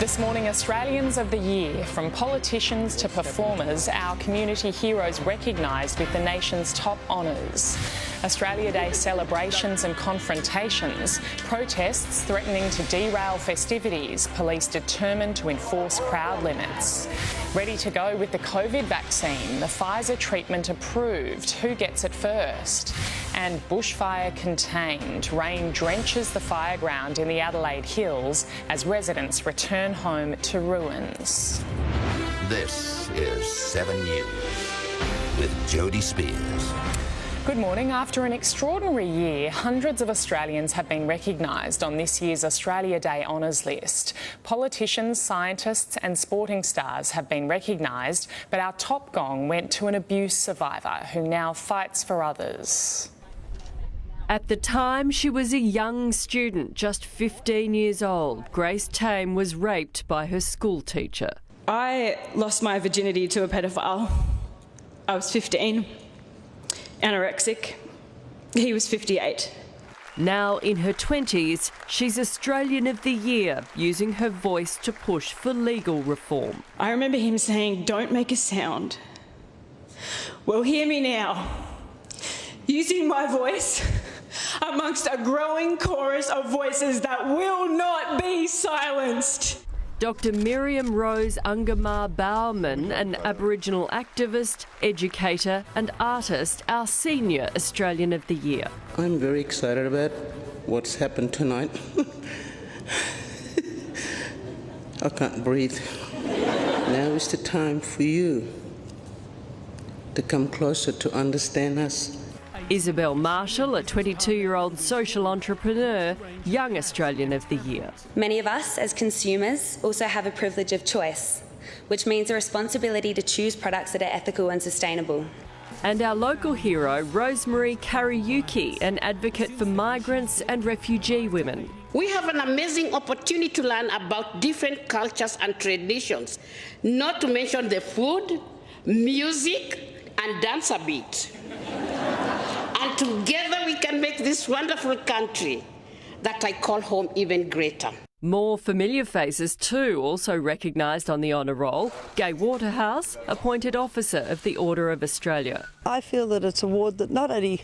This morning, Australians of the Year, from politicians to performers, our community heroes recognised with the nation's top honours. Australia Day celebrations and confrontations, protests threatening to derail festivities, police determined to enforce crowd limits. Ready to go with the COVID vaccine, the Pfizer treatment approved, who gets it first? And bushfire contained, rain drenches the fireground in the Adelaide Hills as residents return home to ruins. This is 7 News with Jodie Spears. Good morning. After an extraordinary year, hundreds of Australians have been recognised on this year's Australia Day honours list. Politicians, scientists and sporting stars have been recognised, but our top gong went to an abuse survivor who now fights for others. At the time, she was a young student, just 15 years old. Grace Tame was raped by her school teacher. I lost my virginity to a pedophile. I was 15, anorexic. He was 58. Now in her 20s, she's Australian of the Year, using her voice to push for legal reform. I remember him saying, "Don't make a sound." Well, hear me now. Using my voice amongst a growing chorus of voices that will not be silenced. Dr. Miriam Rose Ungamar Bowerman, an Aboriginal activist, educator and artist, our senior Australian of the Year. I'm very excited about what's happened tonight. I can't breathe. Now is the time for you to come closer to understand us. Isabel Marshall, a 22-year-old social entrepreneur, Young Australian of the Year. Many of us as consumers also have a privilege of choice, which means a responsibility to choose products that are ethical and sustainable. And our local hero, Rosemary Kariuki, an advocate for migrants and refugee women. We have an amazing opportunity to learn about different cultures and traditions, not to mention the food, music and dance a bit. And together we can make this wonderful country that I call home even greater. More familiar faces too, also recognised on the honour roll. Gay Waterhouse, appointed Officer of the Order of Australia. I feel that it's an award that not only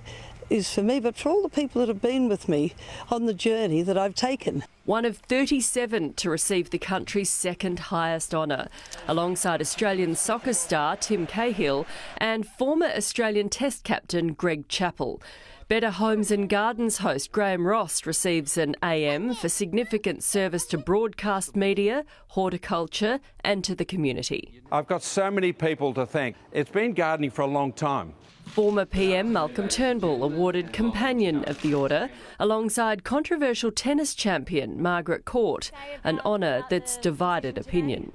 is for me, but for all the people that have been with me on the journey that I've taken. One of 37 to receive the country's second highest honour, alongside Australian soccer star Tim Cahill and former Australian Test captain Greg Chappell. Better Homes and Gardens host Graham Ross receives an AM for significant service to broadcast media, horticulture and to the community. I've got so many people to thank. It's been gardening for a long time. Former PM Malcolm Turnbull awarded Companion of the Order alongside controversial tennis champion Margaret Court, an honour that's divided opinion.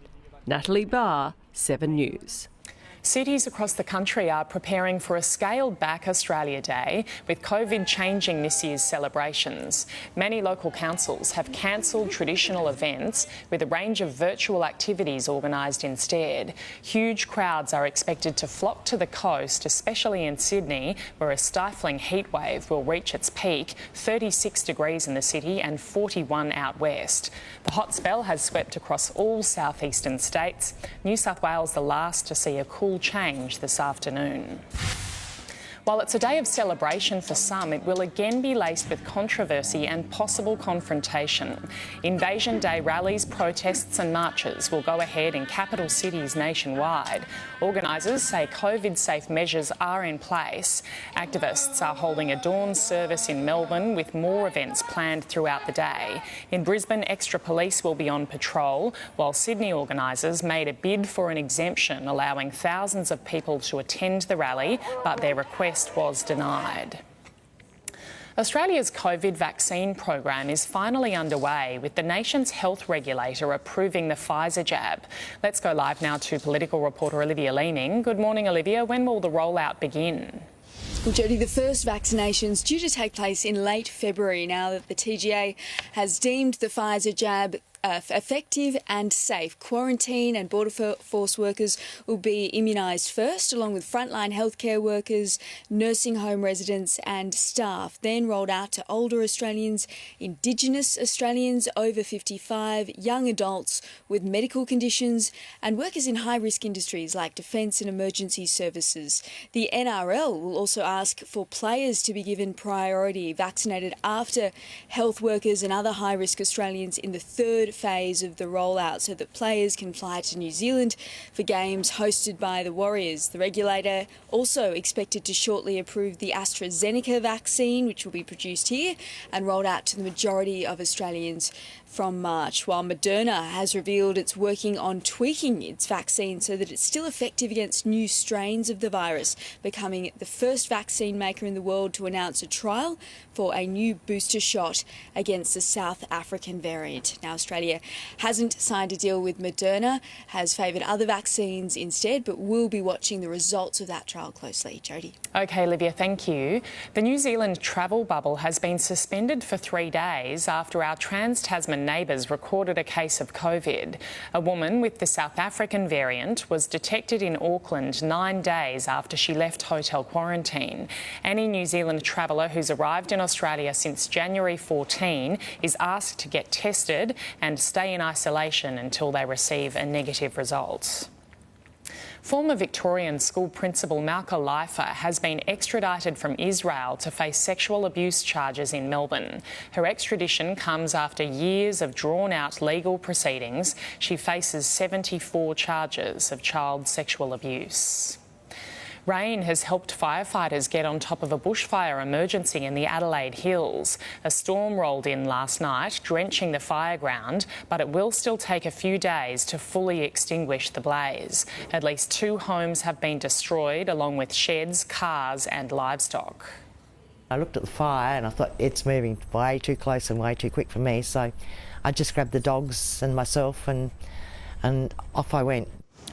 Natalie Barr, 7 News. Cities across the country are preparing for a scaled-back Australia Day, with COVID changing this year's celebrations. Many local councils have cancelled traditional events, with a range of virtual activities organised instead. Huge crowds are expected to flock to the coast, especially in Sydney, where a stifling heatwave will reach its peak, 36 degrees in the city and 41 out west. The hot spell has swept across all southeastern states. New South Wales the last to see a cool change this afternoon. While it's a day of celebration for some, it will again be laced with controversy and possible confrontation. Invasion Day rallies, protests and marches will go ahead in capital cities nationwide. Organisers say COVID-safe measures are in place. Activists are holding a dawn service in Melbourne, with more events planned throughout the day. In Brisbane, extra police will be on patrol, while Sydney organisers made a bid for an exemption, allowing thousands of people to attend the rally, but their request was denied. Australia's COVID vaccine program is finally underway, with the nation's health regulator approving the Pfizer jab. Let's go live now to political reporter Olivia Leeming. Good morning, Olivia. When will the rollout begin? Well, Jodie, the first vaccination's due to take place in late February now that the TGA has deemed the Pfizer jab effective and safe. Quarantine and border force workers will be immunised first, along with frontline healthcare workers, nursing home residents and staff, then rolled out to older Australians, Indigenous Australians over 55, young adults with medical conditions and workers in high-risk industries like defence and emergency services. The NRL will also ask for players to be given priority, vaccinated after health workers and other high-risk Australians in the third phase of the rollout, so that players can fly to New Zealand for games hosted by the Warriors. The regulator also expected to shortly approve the AstraZeneca vaccine, which will be produced here and rolled out to the majority of Australians from March, while Moderna has revealed it's working on tweaking its vaccine so that it's still effective against new strains of the virus, becoming the first vaccine maker in the world to announce a trial for a new booster shot against the South African variant. Now, Australia hasn't signed a deal with Moderna, has favoured other vaccines instead, but we'll be watching the results of that trial closely. Jodie. OK, Olivia, thank you. The New Zealand travel bubble has been suspended for 3 days after our Trans-Tasman neighbours recorded a case of COVID. A woman with the South African variant was detected in Auckland 9 days after she left hotel quarantine. Any New Zealand traveller who's arrived in Australia since January 14 is asked to get tested and stay in isolation until they receive a negative result. Former Victorian school principal Malka Leifer has been extradited from Israel to face sexual abuse charges in Melbourne. Her extradition comes after years of drawn-out legal proceedings. She faces 74 charges of child sexual abuse. Rain has helped firefighters get on top of a bushfire emergency in the Adelaide Hills. A storm rolled in last night, drenching the fire ground, but it will still take a few days to fully extinguish the blaze. At least 2 homes have been destroyed, along with sheds, cars and livestock. I looked at the fire and I thought it's moving way too close and way too quick for me, so I just grabbed the dogs and myself and off I went.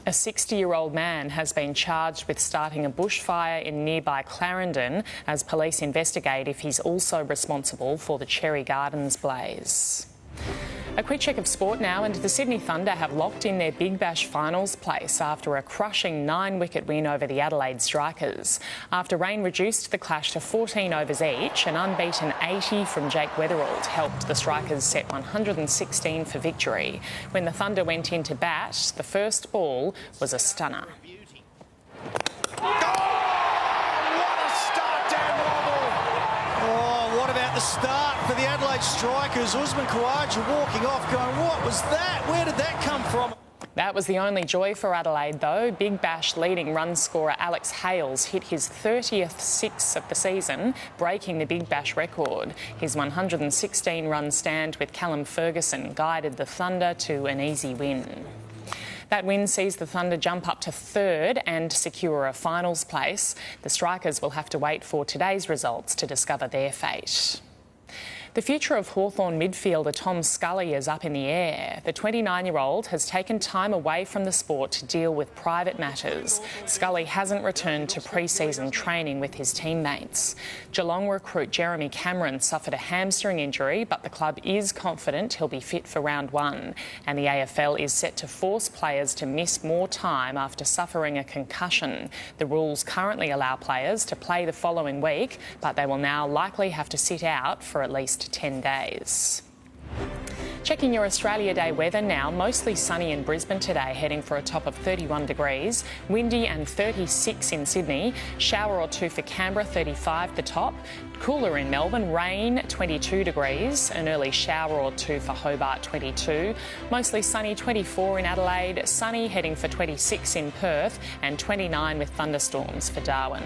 A 60-year-old man has been charged with starting a bushfire in nearby Clarendon as police investigate if he's also responsible for the Cherry Gardens blaze. A quick check of sport now, and the Sydney Thunder have locked in their Big Bash finals place after a crushing 9-wicket win over the Adelaide Strikers. After rain reduced the clash to 14 overs each, an unbeaten 80 from Jake Weatherald helped the Strikers set 116 for victory. When the Thunder went in to bat, the first ball was a stunner. The start for the Adelaide Strikers. Usman Khawaja walking off going, what was that? Where did that come from? That was the only joy for Adelaide, though. Big Bash leading run scorer Alex Hales hit his 30th six of the season, breaking the Big Bash record. His 116-run stand with Callum Ferguson guided the Thunder to an easy win. That win sees the Thunder jump up to 3rd and secure a finals place. The Strikers will have to wait for today's results to discover their fate. The future of Hawthorn midfielder Tom Scully is up in the air. The 29-year-old has taken time away from the sport to deal with private matters. Scully hasn't returned to pre-season training with his teammates. Geelong recruit Jeremy Cameron suffered a hamstring injury, but the club is confident he'll be fit for round 1. And the AFL is set to force players to miss more time after suffering a concussion. The rules currently allow players to play the following week, but they will now likely have to sit out for at least 10 days. Checking your Australia Day weather now. Mostly sunny in Brisbane today, heading for a top of 31 degrees. Windy and 36 in Sydney. Shower or 2 for Canberra, 35 the top. Cooler in Melbourne. Rain, 22 degrees. An early shower or 2 for Hobart, 22. Mostly sunny, 24 in Adelaide. Sunny, heading for 26 in Perth. And 29 with thunderstorms for Darwin.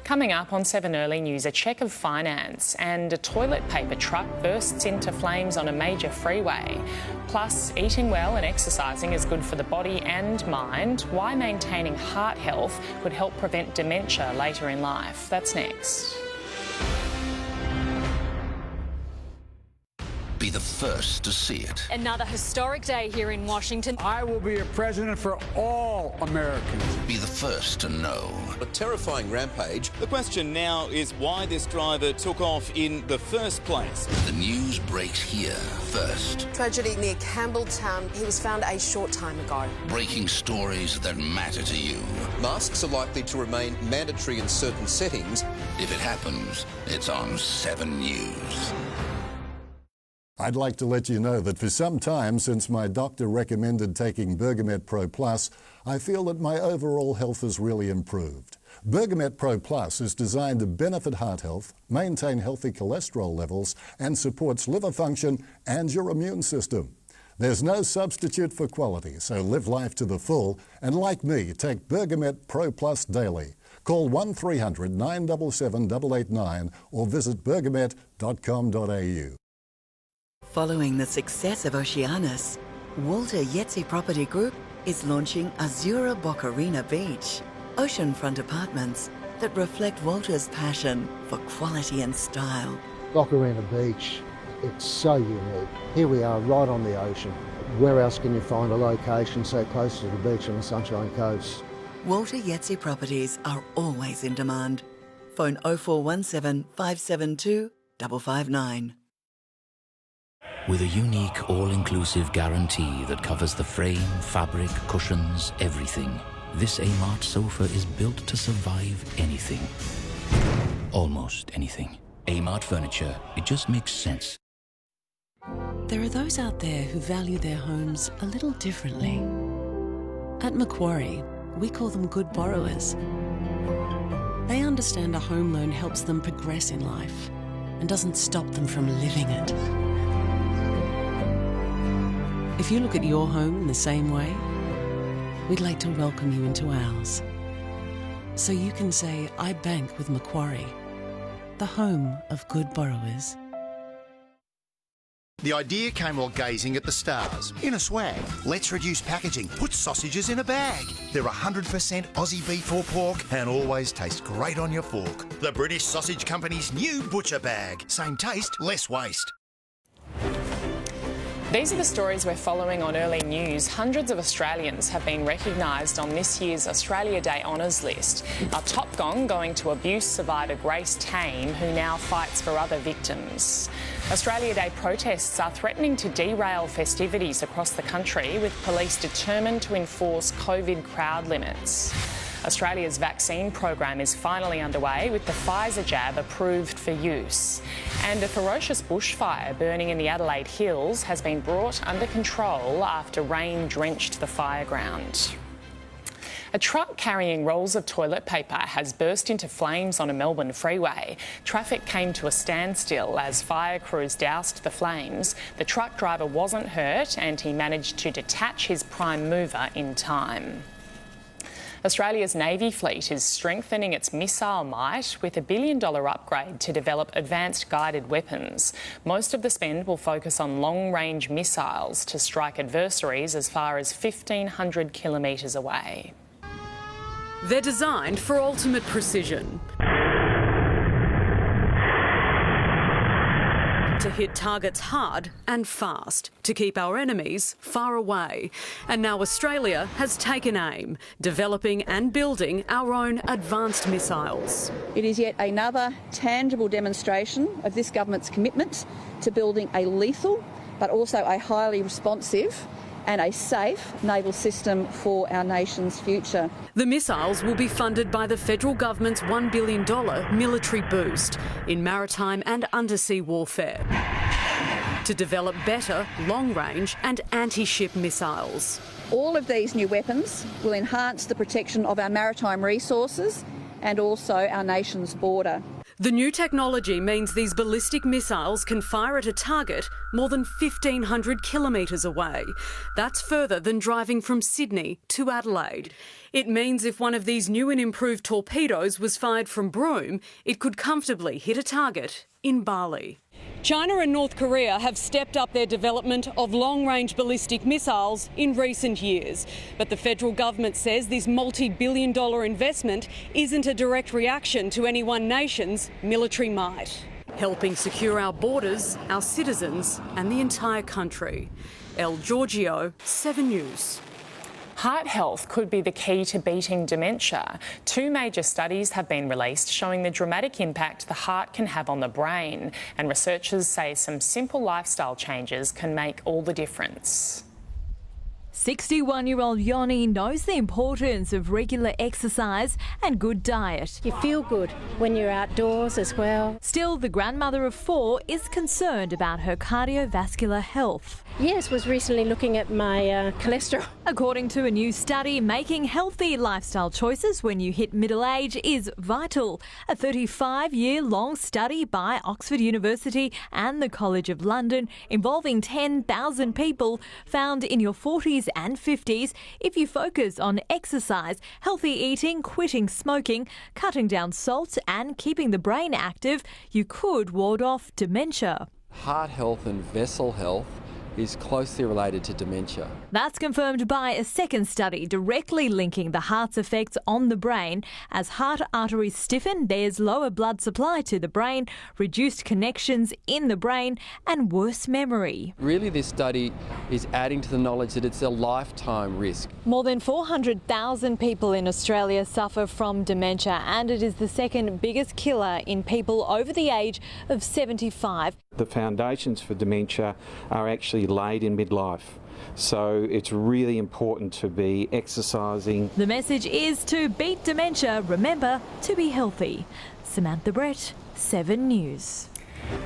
Coming up on 7 Early News, a check of finance and a toilet paper truck bursts into flames on a major freeway. Plus, eating well and exercising is good for the body and mind. Why maintaining heart health could help prevent dementia later in life. That's next. Be the first to see it. Another historic day here in Washington. I will be a president for all Americans. Be the first to know. A terrifying rampage. The question now is why this driver took off in the first place. The news breaks here first. Tragedy near Campbelltown. He was found a short time ago. Breaking stories that matter to you. Masks are likely to remain mandatory in certain settings. If it happens, it's on 7 News. I'd like to let you know that for some time since my doctor recommended taking Bergamet Pro Plus, I feel that my overall health has really improved. Bergamet Pro Plus is designed to benefit heart health, maintain healthy cholesterol levels, and supports liver function and your immune system. There's no substitute for quality, so live life to the full, and like me, take Bergamet Pro Plus daily. Call 1300 977 889 or visit bergamet.com.au. Following the success of Oceanus, Walter Yetzi Property Group is launching Azura Boccarina Beach, oceanfront apartments that reflect Walter's passion for quality and style. Boccarina Beach, it's so unique. Here we are right on the ocean. Where else can you find a location so close to the beach on the Sunshine Coast? Walter Yetzi Properties are always in demand. Phone 0417 572 559. With a unique, all-inclusive guarantee that covers the frame, fabric, cushions, everything, this Amart sofa is built to survive anything. Almost anything. Amart Furniture. It just makes sense. There are those out there who value their homes a little differently. At Macquarie, we call them good borrowers. They understand a home loan helps them progress in life and doesn't stop them from living it. If you look at your home in the same way, we'd like to welcome you into ours. So you can say, I bank with Macquarie, the home of good borrowers. The idea came while gazing at the stars. In a swag. Let's reduce packaging. Put sausages in a bag. They're 100% Aussie beef or pork and always taste great on your fork. The British Sausage Company's new butcher bag. Same taste, less waste. These are the stories we're following on Early News. Hundreds of Australians have been recognised on this year's Australia Day honours list. Our top gong going to abuse survivor Grace Tame, who now fights for other victims. Australia Day protests are threatening to derail festivities across the country, with police determined to enforce COVID crowd limits. Australia's vaccine program is finally underway, with the Pfizer jab approved for use. And a ferocious bushfire burning in the Adelaide Hills has been brought under control after rain drenched the fireground. A truck carrying rolls of toilet paper has burst into flames on a Melbourne freeway. Traffic came to a standstill as fire crews doused the flames. The truck driver wasn't hurt and he managed to detach his prime mover in time. Australia's Navy fleet is strengthening its missile might with $1 billion upgrade to develop advanced guided weapons. Most of the spend will focus on long-range missiles to strike adversaries as far as 1,500 kilometres away. They're designed for ultimate precision. To hit targets hard and fast, to keep our enemies far away. And now Australia has taken aim, developing and building our own advanced missiles. It is yet another tangible demonstration of this government's commitment to building a lethal but also a highly responsive and a safe naval system for our nation's future. The missiles will be funded by the federal government's $1 billion military boost in maritime and undersea warfare to develop better long-range and anti-ship missiles. All of these new weapons will enhance the protection of our maritime resources and also our nation's border. The new technology means these ballistic missiles can fire at a target more than 1,500 kilometres away. That's further than driving from Sydney to Adelaide. It means if one of these new and improved torpedoes was fired from Broome, it could comfortably hit a target in Bali. China and North Korea have stepped up their development of long-range ballistic missiles in recent years. But the federal government says this multi-billion-dollar investment isn't a direct reaction to any one nation's military might. helping secure our borders, our citizens and the entire country. El Giorgio, 7 News. Heart health could be the key to beating dementia. 2 major studies have been released showing the dramatic impact the heart can have on the brain, and researchers say some simple lifestyle changes can make all the difference. 61-year-old Yoni knows the importance of regular exercise and good diet. You feel good when you're outdoors as well. Still, the grandmother of 4 is concerned about her cardiovascular health. Yes, was recently looking at my cholesterol. According to a new study, making healthy lifestyle choices when you hit middle age is vital. A 35-year-long study by Oxford University and the College of London involving 10,000 people found in your 40s and 50s, if you focus on exercise, healthy eating, quitting smoking, cutting down salt and keeping the brain active, you could ward off dementia. Heart health and vessel health is closely related to dementia. That's confirmed by a second study directly linking the heart's effects on the brain. As heart arteries stiffen, there's lower blood supply to the brain, reduced connections in the brain and worse memory. Really, this study is adding to the knowledge that it's a lifetime risk. More than 400,000 people in Australia suffer from dementia, and it is the second biggest killer in people over the age of 75. The foundations for dementia are actually laid in midlife. So it's really important to be exercising. The message is to beat dementia, remember to be healthy. Samantha Brett, 7 News.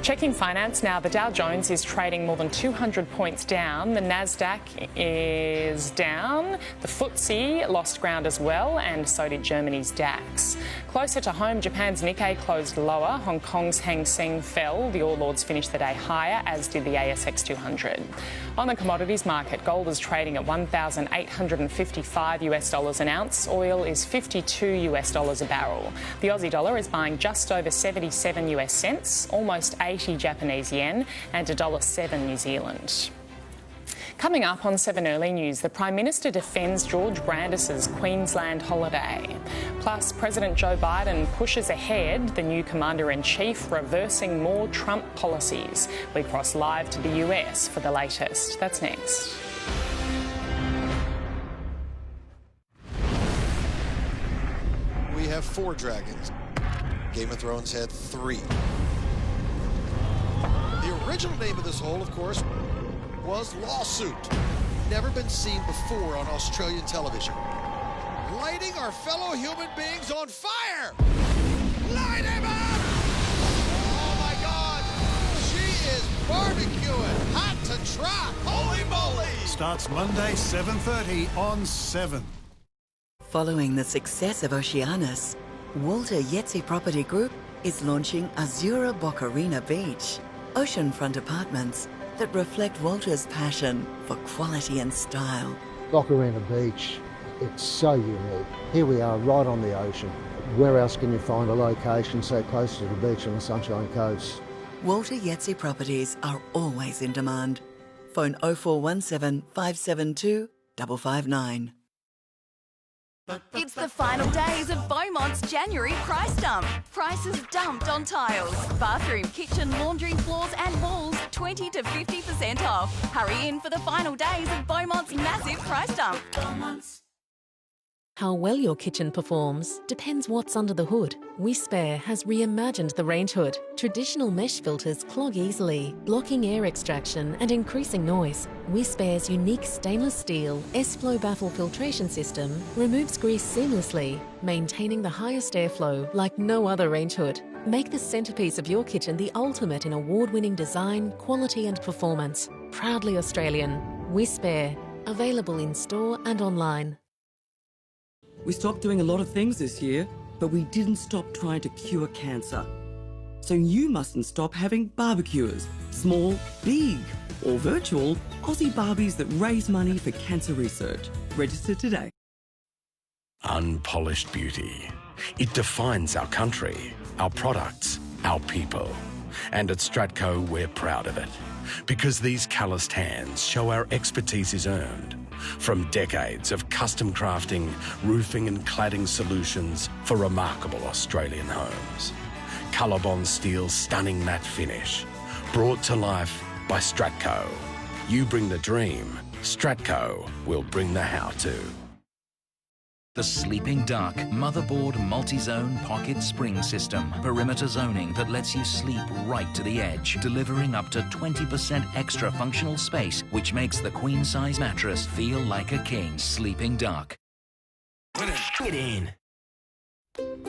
Checking finance now, the Dow Jones is trading more than 200 points down. The Nasdaq is down. The FTSE lost ground as well, and so did Germany's DAX. Closer to home, Japan's Nikkei closed lower. Hong Kong's Hang Seng fell. The All Ords finished the day higher, as did the ASX 200. On the commodities market, gold is trading at $1,855 an ounce. Oil is $52 a barrel. The Aussie dollar is buying just over 77 US cents, almost 80 Japanese yen, and $1.07 New Zealand. Coming up on 7 Early News, the Prime Minister defends George Brandis's Queensland holiday. Plus, President Joe Biden pushes ahead, the new Commander-in-Chief reversing more Trump policies. We cross live to the US for the latest. That's next. We have 4 dragons. Game of Thrones had 3. The original name of this hole, of course, was Lawsuit. Never been seen before on Australian television. Lighting our fellow human beings on fire! Light him up! Oh my God! She is barbecuing, hot to trot. Holy moly! Starts Monday, 7:30 on 7. Following the success of Oceanus, Walter Yetzi Property Group is launching Azura Bocarina Beach, oceanfront apartments that reflect Walter's passion for quality and style. Bocarina Beach, it's so unique. Here we are right on the ocean. Where else can you find a location so close to the beach on the Sunshine Coast? Walter Yetzi Properties are always in demand. Phone 0417 572 559. It's the final days of Beaumont's January price dump. Prices dumped on tiles, bathroom, kitchen, laundry, floors and walls, 20 to 50% off. Hurry in for the final days of Beaumont's massive price dump. How well your kitchen performs depends what's under the hood. Wispair has reimagined the range hood. Traditional mesh filters clog easily, blocking air extraction and increasing noise. Wispair's unique stainless steel S-Flow baffle filtration system removes grease seamlessly, maintaining the highest airflow like no other range hood. Make the centerpiece of your kitchen the ultimate in award-winning design, quality and performance. Proudly Australian. Wispair. Available in store and online. We stopped doing a lot of things this year, but we didn't stop trying to cure cancer. So you mustn't stop having barbecuers, small, big, or virtual Aussie Barbies that raise money for cancer research. Register today. Unpolished beauty. It defines our country, our products, our people. And at Stratco, we're proud of it. Because these calloused hands show our expertise is earned. From decades of custom crafting, roofing and cladding solutions for remarkable Australian homes. Colorbond Steel's stunning matte finish. Brought to life by Stratco. You bring the dream, Stratco will bring the how-to. The Sleeping Duck motherboard multi-zone pocket spring system. Perimeter zoning that lets you sleep right to the edge, delivering up to 20% extra functional space, which makes the queen-size mattress feel like a king. Sleeping Duck. Get in.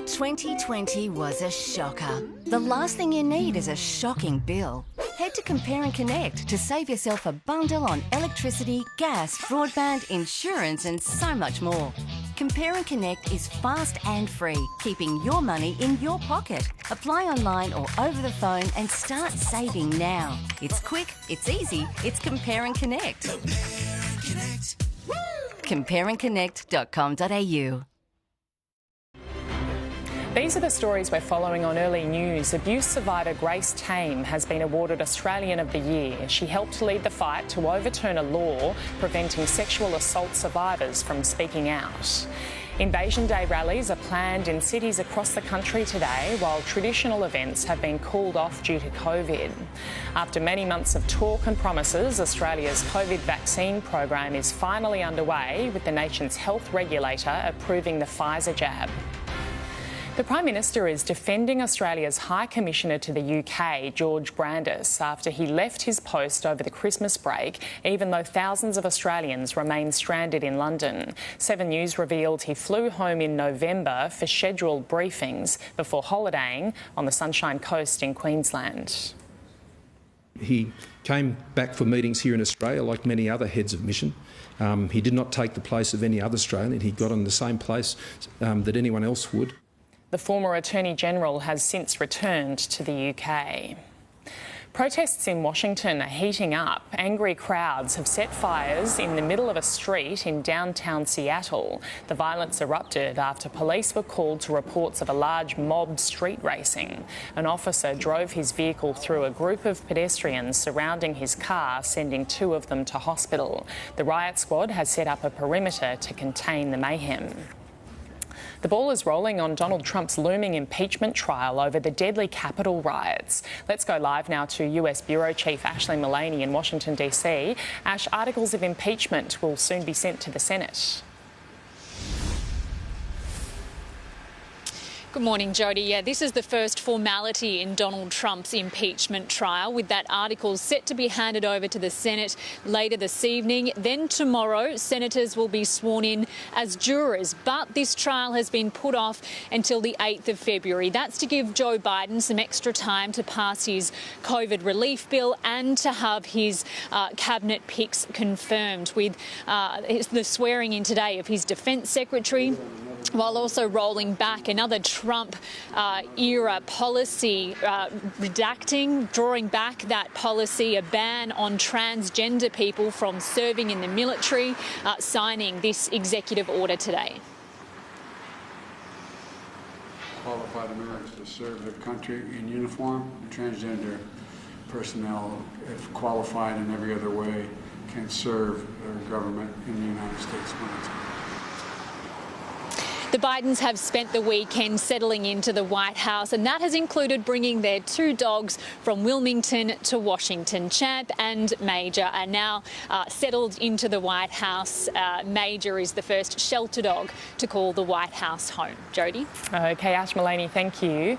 2020 was a shocker. The last thing you need is a shocking bill. Head to Compare and Connect to save yourself a bundle on electricity, gas, broadband, insurance and so much more. Compare and Connect is fast and free, keeping your money in your pocket. Apply online or over the phone and start saving now. It's quick, it's easy, it's Compare and Connect. Compare and Connect. compareandconnect.com.au. These are the stories we're following on Early News. Abuse survivor Grace Tame has been awarded Australian of the Year. She helped lead the fight to overturn a law preventing sexual assault survivors from speaking out. Invasion Day rallies are planned in cities across the country today, while traditional events have been called off due to COVID. After many months of talk and promises, Australia's COVID vaccine program is finally underway, with the nation's health regulator approving the Pfizer jab. The Prime Minister is defending Australia's High Commissioner to the UK, George Brandis, after he left his post over the Christmas break, even though thousands of Australians remain stranded in London. 7 News revealed he flew home in November for scheduled briefings before holidaying on the Sunshine Coast in Queensland. He came back for meetings here in Australia like many other heads of mission. He did not take the place of any other Australian. He got in the same place that anyone else would. The former Attorney-General has since returned to the UK. Protests in Washington are heating up. Angry crowds have set fires in the middle of a street in downtown Seattle. The violence erupted after police were called to reports of a large mob street racing. An officer drove his vehicle through a group of pedestrians surrounding his car, sending 2 of them to hospital. The riot squad has set up a perimeter to contain the mayhem. The ball is rolling on Donald Trump's looming impeachment trial over the deadly Capitol riots. Let's go live now to US Bureau Chief Ashley Mullaney in Washington, D.C. Ash, articles of impeachment will soon be sent to the Senate. Good morning, Jodie. Yeah, this is the first formality in Donald Trump's impeachment trial, with that article set to be handed over to the Senate later this evening. Then tomorrow, senators will be sworn in as jurors. But this trial has been put off until the 8th of February. That's to give Joe Biden some extra time to pass his COVID relief bill and to have his cabinet picks confirmed, with the swearing in today of his Defence Secretary, while also rolling back another Trump-era policy, drawing back that policy, a ban on transgender people from serving in the military, signing this executive order today. Qualified Americans to serve their country in uniform. Transgender personnel, if qualified in every other way, can serve their government in the United States military. The Bidens have spent the weekend settling into the White House, and that has included bringing their 2 dogs from Wilmington to Washington. Champ and Major are now settled into the White House. Major is the first shelter dog to call the White House home. Jodie? OK, Ash Mullaney, thank you.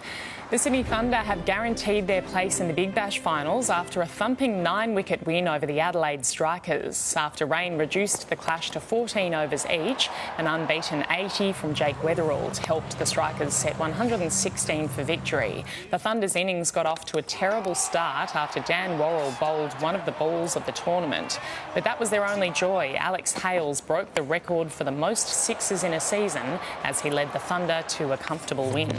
The Sydney Thunder have guaranteed their place in the Big Bash finals after a thumping 9-wicket win over the Adelaide Strikers. After rain reduced the clash to 14 overs each, an unbeaten 80 from Jake Weatherald helped the Strikers set 116 for victory. The Thunder's innings got off to a terrible start after Dan Worrell bowled one of the balls of the tournament. But that was their only joy. Alex Hales broke the record for the most sixes in a season as he led the Thunder to a comfortable win.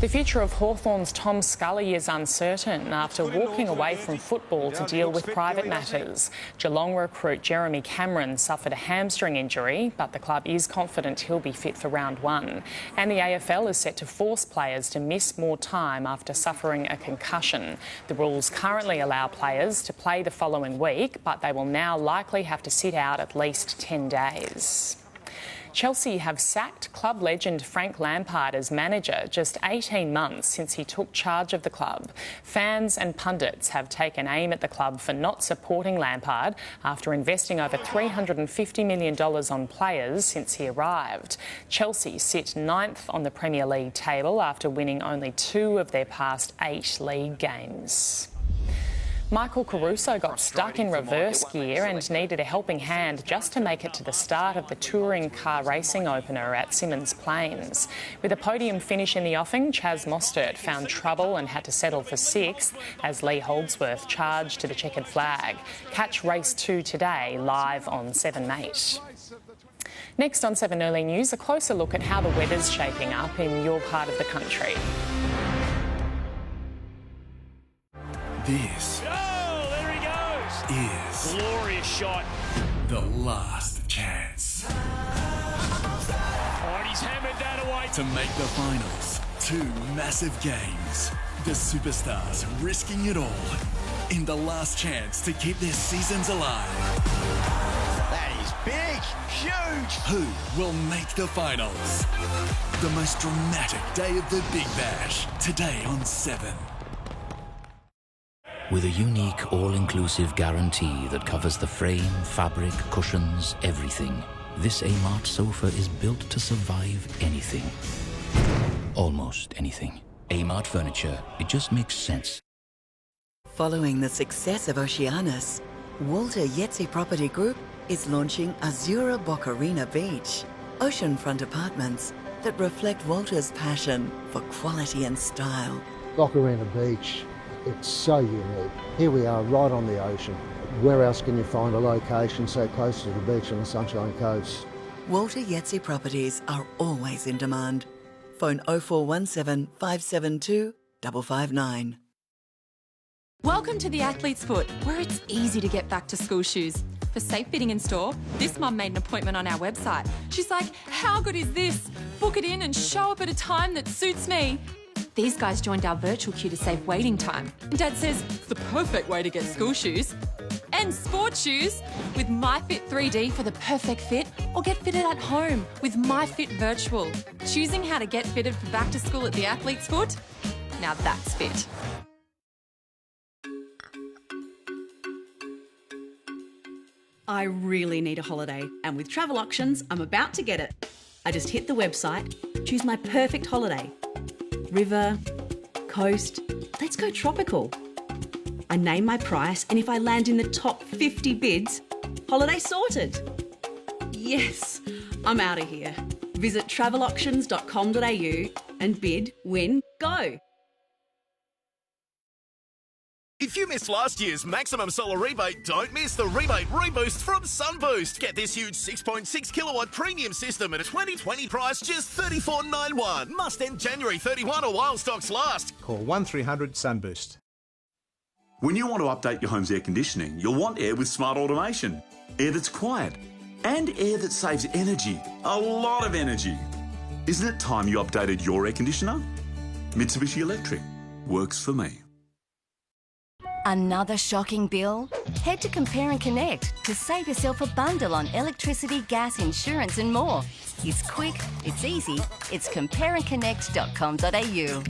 The future of Hawthorn's Tom Scully is uncertain after walking away from football to deal with private matters. Geelong recruit Jeremy Cameron suffered a hamstring injury, but the club is confident he'll be fit for round 1. And the AFL is set to force players to miss more time after suffering a concussion. The rules currently allow players to play the following week, but they will now likely have to sit out at least 10 days. Chelsea have sacked club legend Frank Lampard as manager just 18 months since he took charge of the club. Fans and pundits have taken aim at the club for not supporting Lampard after investing over $350 million on players since he arrived. Chelsea sit 9th on the Premier League table after winning only 2 of their past 8 league games. Michael Caruso got stuck in reverse gear and needed a helping hand just to make it to the start of the touring car racing opener at Symmons Plains. With a podium finish in the offing, Chaz Mostert found trouble and had to settle for 6th as Lee Holdsworth charged to the checkered flag. Catch race 2 today, live on 7 Mate. Next on 7 Early News, a closer look at how the weather's shaping up in your part of the country. This there he goes. is Glorious shot. the last chance Oh, and he's hammered that away. to make the finals. 2 massive games. The superstars risking it all in the last chance to keep their seasons alive. That is big, huge. Who will make the finals? The most dramatic day of the Big Bash. Today on 7. With a unique all-inclusive guarantee that covers the frame, fabric, cushions, everything, this A-Mart sofa is built to survive anything. Almost anything. A-Mart Furniture. It just makes sense. Following the success of Oceanus, Walter Yetzi Property Group is launching Azura Boccarina Beach, oceanfront apartments that reflect Walter's passion for quality and style. Boccarina Beach, it's so unique. Here we are right on the ocean. Where else can you find a location so close to the beach and the Sunshine Coast? Walter Yetzi Properties are always in demand. Phone 0417 572 559. Welcome to the Athlete's Foot, where it's easy to get back to school shoes. For safe fitting in store, this mum made an appointment on our website. She's like, how good is this? Book it in and show up at a time that suits me. These guys joined our virtual queue to save waiting time. Dad says it's the perfect way to get school shoes. And sports shoes with MyFit 3D for the perfect fit, or get fitted at home with MyFit Virtual. Choosing how to get fitted for back to school at the Athlete's Foot? Now that's fit. I really need a holiday, and with travel options, I'm about to get it. I just hit the website, choose my perfect holiday. River, coast, let's go tropical. I name my price, and if I land in the top 50 bids, holiday sorted. Yes, I'm out of here. Visit travelauctions.com.au and bid, win, go. If you missed last year's maximum solar rebate, don't miss the rebate reboost from Sunboost. Get this huge 6.6 kilowatt premium system at a 2020 price just $34.91. Must end January 31 or while stocks last. Call 1300 Sunboost. When you want to update your home's air conditioning, you'll want air with smart automation. Air that's quiet and air that saves energy. A lot of energy. Isn't it time you updated your air conditioner? Mitsubishi Electric. Works for me. Another shocking bill? Head to Compare and Connect to save yourself a bundle on electricity, gas, insurance and more. It's quick, it's easy, it's compareandconnect.com.au.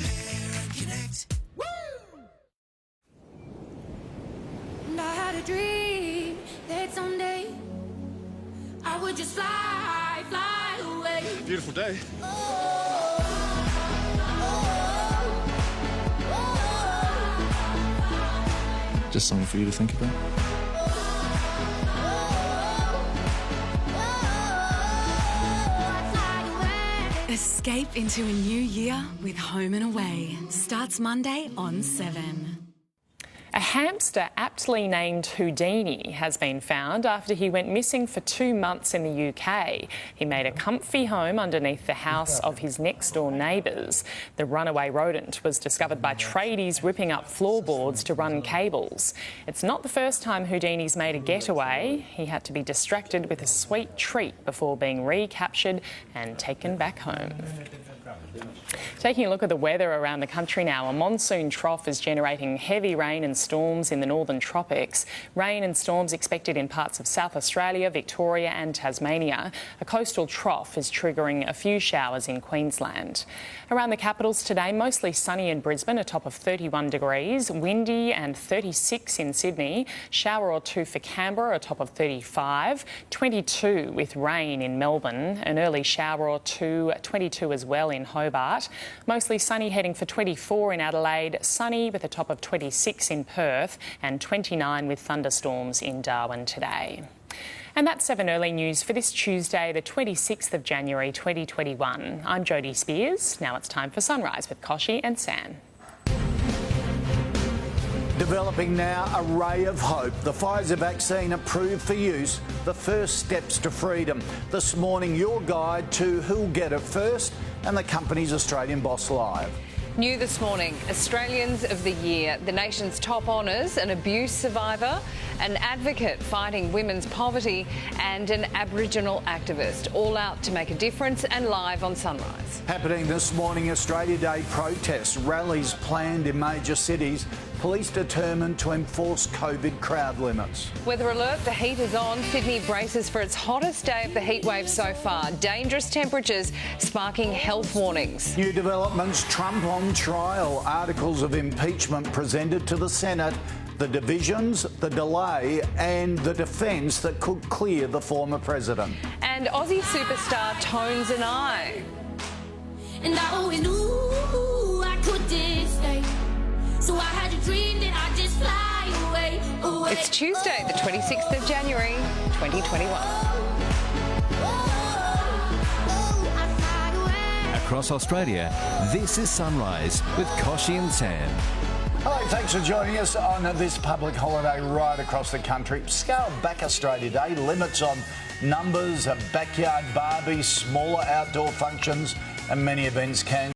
And I had a dream that someday I would just fly away. Beautiful day. Just something for you to think about. Escape into a new year with Home and Away. Starts Monday on 7. A hamster aptly named Houdini has been found after he went missing for 2 months in the UK. He made a comfy home underneath the house of his next-door neighbours. The runaway rodent was discovered by tradies ripping up floorboards to run cables. It's not the first time Houdini's made a getaway. He had to be distracted with a sweet treat before being recaptured and taken back home. Taking a look at the weather around the country now, a monsoon trough is generating heavy rain and storms in the northern tropics. Rain and storms expected in parts of South Australia, Victoria and Tasmania. A coastal trough is triggering a few showers in Queensland. Around the capitals today, mostly sunny in Brisbane, a top of 31 degrees, windy and 36 in Sydney, shower or two for Canberra, a top of 35, 22 with rain in Melbourne, an early shower or two, 22 as well in Hobart. Mostly sunny heading for 24 in Adelaide, sunny with a top of 26 in Perth and 29 with thunderstorms in Darwin today. And that's 7 Early News for this Tuesday, the 26th of January 2021. I'm Jodie Spears. Now it's time for Sunrise with Koshi and San. Developing now a ray of hope. The Pfizer vaccine approved for use, the first steps to freedom. This morning, your guide to who'll get it first and the company's Australian Boss Live. New this morning, Australians of the Year, the nation's top honours, an abuse survivor, an advocate fighting women's poverty and an Aboriginal activist, all out to make a difference and live on Sunrise. Happening this morning, Australia Day protests, rallies planned in major cities, police determined to enforce COVID crowd limits. Weather alert, the heat is on. Sydney braces for its hottest day of the heat wave so far. Dangerous temperatures sparking health warnings. New developments, Trump on trial, articles of impeachment presented to the Senate, the divisions, the delay and the defence that could clear the former president. And Aussie superstar Tones and I. And I always knew I couldn't stay. So I had a dream that I'd just fly away, away. It's Tuesday, the 26th of January, 2021. Across Australia, this is Sunrise with Koshi and Sam. Hello, thanks for joining us on this public holiday right across the country. Scaled back Australia Day, limits on numbers of backyard barbies, smaller outdoor functions and many events can